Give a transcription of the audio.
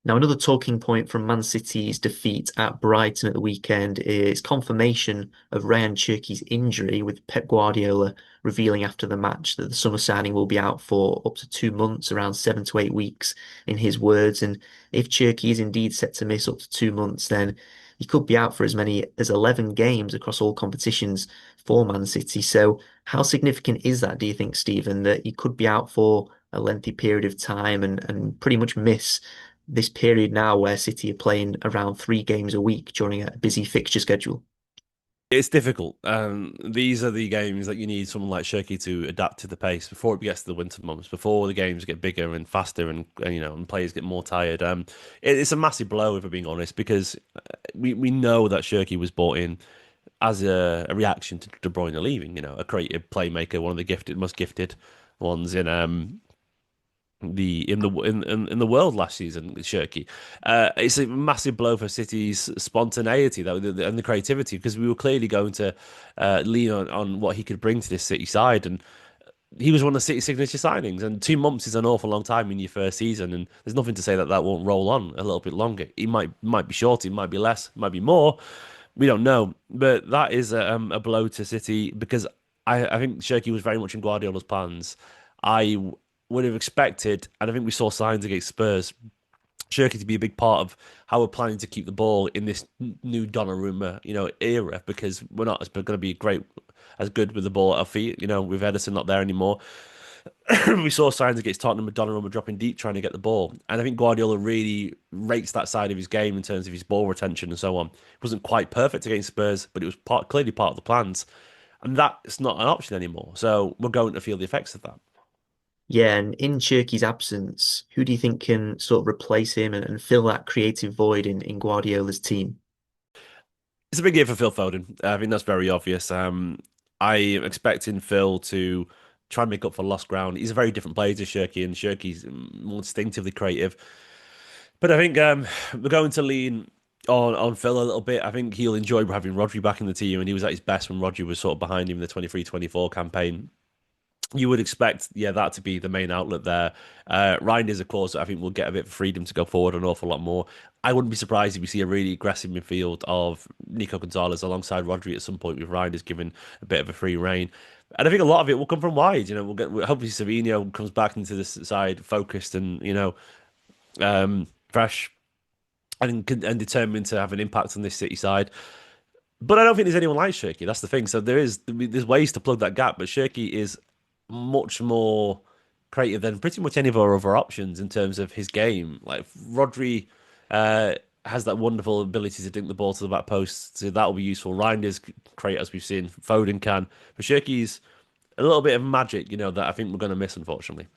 Now, another talking point from Man City's defeat at Brighton at the weekend is confirmation of Rayan Cherki's injury, with Pep Guardiola revealing after the match that the summer signing will be out for up to 2 months, around 7 to 8 weeks, in his words. And if Cherki is indeed set to miss up to 2 months, then he could be out for as many as 11 games across all competitions for Man City. So, how significant is that, do you think, Stephen, that he could be out for a lengthy period of time and pretty much miss this period now where City are playing around 3 games a week during a busy fixture schedule? It's difficult. These are the games that you need someone like Shirky to adapt to the pace before it gets to the winter months, before the games get bigger and faster, and players get more tired. It's a massive blow if we're being honest, because we know that Shirky was brought in as a reaction to De Bruyne leaving. A creative playmaker, one of the most gifted ones in the world last season with Shirky. It's a massive blow for City's spontaneity though, and the creativity, because we were clearly going to lean on what he could bring to this City side, and he was one of City's signature signings. And 2 months is an awful long time in your first season, and there's nothing to say that that won't roll on a little bit longer. It might be short, it might be less, it might be more. We don't know, but that is a blow to City, because I think Shirky was very much in Guardiola's plans. I would have expected, and I think we saw signs against Spurs, Shirky to be a big part of how we're planning to keep the ball in this new Donnarumma, era, because we're not going to be as good with the ball at our feet, with Ederson not there anymore. We saw signs against Tottenham with Donnarumma dropping deep trying to get the ball. And I think Guardiola really rates that side of his game in terms of his ball retention and so on. It wasn't quite perfect against Spurs, but it was clearly part of the plans. And that's not an option anymore. So we're going to feel the effects of that. Yeah, and in Cherki's absence, who do you think can sort of replace him and fill that creative void in Guardiola's team? It's a big year for Phil Foden. I think that's very obvious. I am expecting Phil to try and make up for lost ground. He's a very different player to Shirky, and Shirky's more instinctively creative. But I think we're going to lean on Phil a little bit. I think he'll enjoy having Rodri back in the team, and he was at his best when Rodri was sort of behind him in the 23-24 campaign. You would expect, yeah, that to be the main outlet there. Reinders, of course, I think will get a bit of freedom to go forward an awful lot more. I wouldn't be surprised if we see a really aggressive midfield of Nico Gonzalez alongside Rodri at some point, with Reinders given a bit of a free rein. And I think a lot of it will come from wide. Hopefully Savino comes back into this side focused and fresh and determined to have an impact on this City side. But I don't think there's anyone like Shirky. That's the thing. So there's ways to plug that gap, but Shirky is much more creative than pretty much any of our other options in terms of his game. Like Rodri has that wonderful ability to dink the ball to the back post, so that will be useful. Reinders create, as we've seen. Foden can. But Shirky's a little bit of magic, that I think we're going to miss, unfortunately.